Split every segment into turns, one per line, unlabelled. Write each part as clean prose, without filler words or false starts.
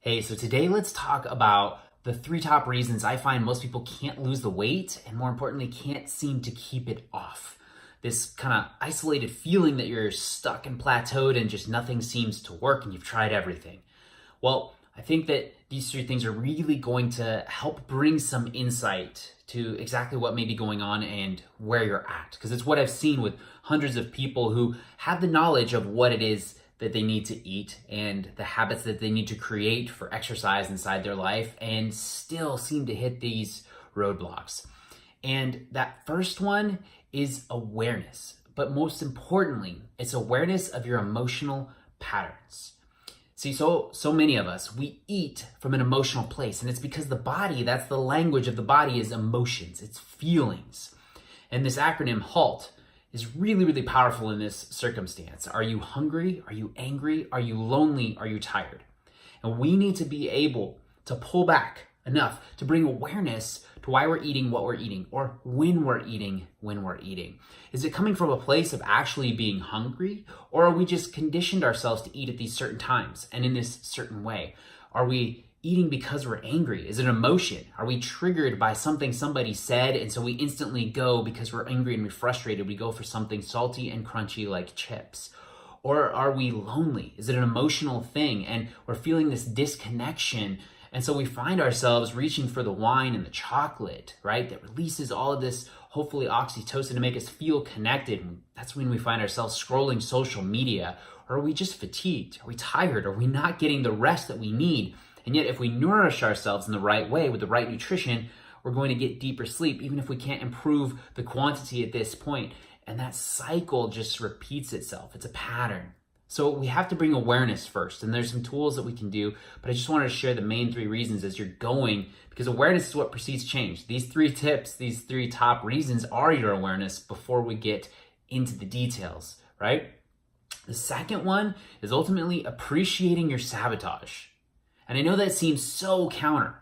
Hey, so today let's talk about the three top reasons I find most people can't lose the weight and more importantly, can't seem to keep it off. This kind of isolated feeling that you're stuck and plateaued and just nothing seems to work and you've tried everything. Well, I think that these three things are really going to help bring some insight to exactly what may be going on and where you're at. Because it's what I've seen with hundreds of people who have the knowledge of what it is that they need to eat and the habits that they need to create for exercise inside their life and still seem to hit these roadblocks. And that first one is awareness. But most importantly, it's awareness of your emotional patterns. See, so many of us, we eat from an emotional place, and it's because the body, that's the language of the body, is emotions, it's feelings. And this acronym HALT is really, really powerful in this circumstance. Are you hungry? Are you angry? Are you lonely? Are you tired? And we need to be able to pull back enough to bring awareness to why we're eating what we're eating or when we're eating when we're eating. Is it coming from a place of actually being hungry, or are we just conditioned ourselves to eat at these certain times and in this certain way? Are we eating because we're angry? Is it an emotion? Are we triggered by something somebody said and so we instantly go because we're angry and we're frustrated? We go for something salty and crunchy like chips. Or are we lonely? Is it an emotional thing and we're feeling this disconnection? And so we find ourselves reaching for the wine and the chocolate, right? That releases all of this, hopefully oxytocin to make us feel connected. And that's when we find ourselves scrolling social media. Or are we just fatigued? Are we tired? Are we not getting the rest that we need? And yet if we nourish ourselves in the right way with the right nutrition, we're going to get deeper sleep, even if we can't improve the quantity at this point. And that cycle just repeats itself. It's a pattern. So we have to bring awareness first, and there's some tools that we can do, but I just wanted to share the main three reasons as you're going, because awareness is what precedes change. These three tips, these three top reasons are your awareness before we get into the details, right? The second one is ultimately appreciating your sabotage. And I know that seems so counter,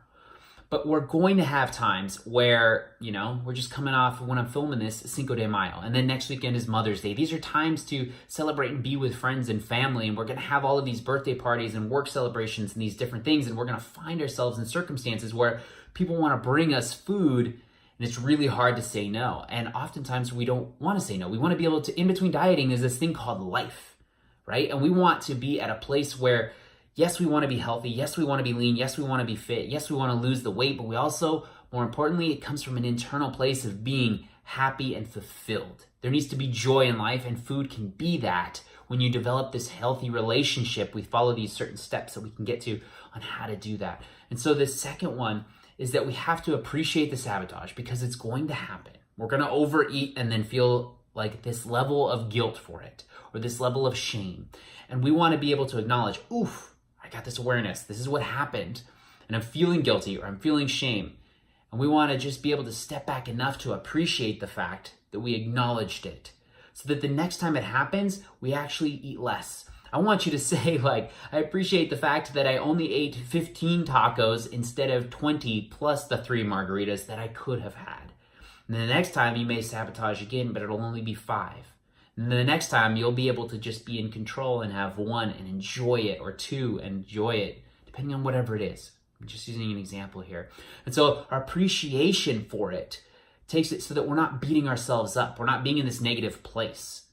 but we're going to have times where, we're just coming off, when I'm filming this, Cinco de Mayo, and then next weekend is Mother's Day. These are times to celebrate and be with friends and family, and we're going to have all of these birthday parties and work celebrations and these different things, and we're going to find ourselves in circumstances where people want to bring us food, and it's really hard to say no. And oftentimes we don't want to say no. We want to be able to, in between dieting, there's this thing called life, right? And we want to be at a place where yes, we want to be healthy. Yes, we want to be lean. Yes, we want to be fit. Yes, we want to lose the weight, but we also, more importantly, it comes from an internal place of being happy and fulfilled. There needs to be joy in life, and food can be that. When you develop this healthy relationship, we follow these certain steps that we can get to on how to do that. And so the second one is that we have to appreciate the sabotage because it's going to happen. We're going to overeat and then feel like this level of guilt for it or this level of shame. And we want to be able to acknowledge, oof, I got this awareness. This is what happened. And I'm feeling guilty or I'm feeling shame. And we want to just be able to step back enough to appreciate the fact that we acknowledged it so that the next time it happens, we actually eat less. I want you to say, I appreciate the fact that I only ate 15 tacos instead of 20 plus the 3 margaritas that I could have had. And then the next time you may sabotage again, but it'll only be 5. And the next time you'll be able to just be in control and have 1 and enjoy it, or 2 and enjoy it, depending on whatever it is. I'm just using an example here. And so our appreciation for it takes it so that we're not beating ourselves up. We're not being in this negative place.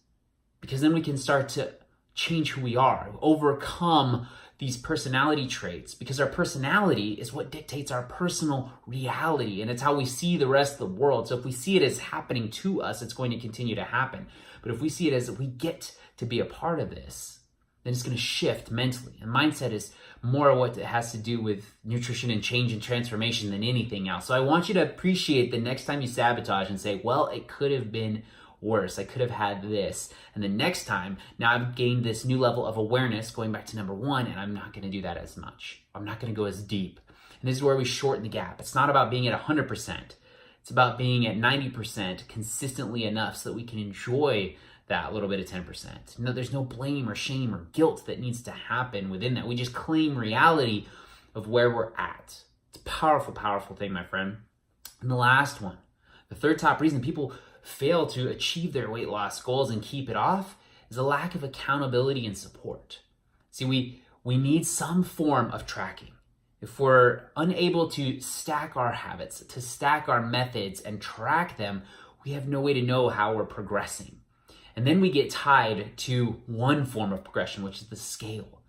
Because then we can start to change who we are, overcome these personality traits, because our personality is what dictates our personal reality, and it's how we see the rest of the world. So if we see it as happening to us, it's going to continue to happen. But if we see it as we get to be a part of this, then it's going to shift mentally. And mindset is more what it has to do with nutrition and change and transformation than anything else. So I want you to appreciate the next time you sabotage and say, well, it could have been worse. I could have had this. And the next time, now I've gained this new level of awareness, going back to number 1, and I'm not going to do that as much. I'm not going to go as deep. And this is where we shorten the gap. It's not about being at 100%. It's about being at 90% consistently enough so that we can enjoy that little bit of 10%. No, there's no blame or shame or guilt that needs to happen within that. We just claim reality of where we're at. It's a powerful, powerful thing, my friend. And the last one, the third top reason people fail to achieve their weight loss goals and keep it off is a lack of accountability and support. See, we need some form of tracking. if we're unable to stack our habits, to stack our methods and track them, we have no way to know how we're progressing. And then we get tied to one form of progression, which is the scale.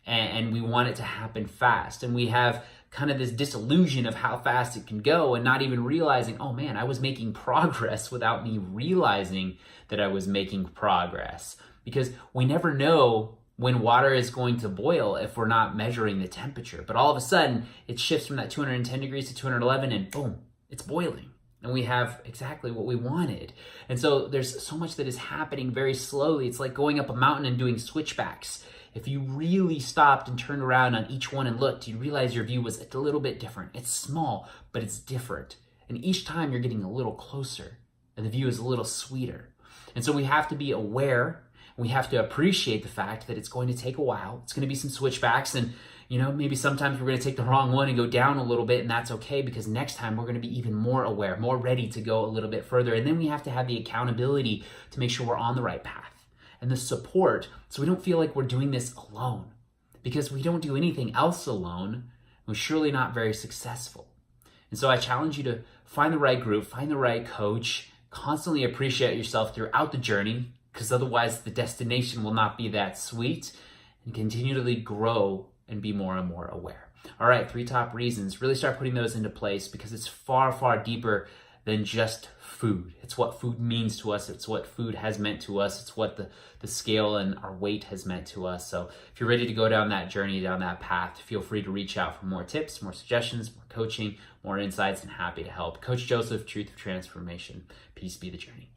And we want it to happen fast. And we have kind of this disillusion of how fast it can go and not even realizing, oh man, I was making progress without me realizing that I was making progress. Because we never know when water is going to boil if we're not measuring the temperature. But all of a sudden, it shifts from that 210 degrees to 211 and boom, it's boiling. And we have exactly what we wanted. And so there's so much that is happening very slowly. It's like going up a mountain and doing switchbacks. If you really stopped and turned around on each one and looked, you'd realize your view was a little bit different. It's small, but it's different. And each time you're getting a little closer and the view is a little sweeter. And so we have to be aware. We have to appreciate the fact that it's going to take a while. It's going to be some switchbacks, and maybe sometimes we're going to take the wrong one and go down a little bit, and that's okay, because next time we're going to be even more aware, more ready to go a little bit further. And then we have to have the accountability to make sure we're on the right path, and the support so we don't feel like we're doing this alone, because we don't do anything else alone. We're surely not very successful. And so I challenge you to find the right group, find the right coach, constantly appreciate yourself throughout the journey, because otherwise the destination will not be that sweet, and continually grow and be more and more aware. All right, 3 top reasons. Really start putting those into place, because it's far, far deeper than just food. It's what food means to us. It's what food has meant to us. It's what the scale and our weight has meant to us. So if you're ready to go down that journey, down that path, feel free to reach out for more tips, more suggestions, more coaching, more insights, and happy to help. Coach Joseph, Truth of Transformation. Peace be the journey.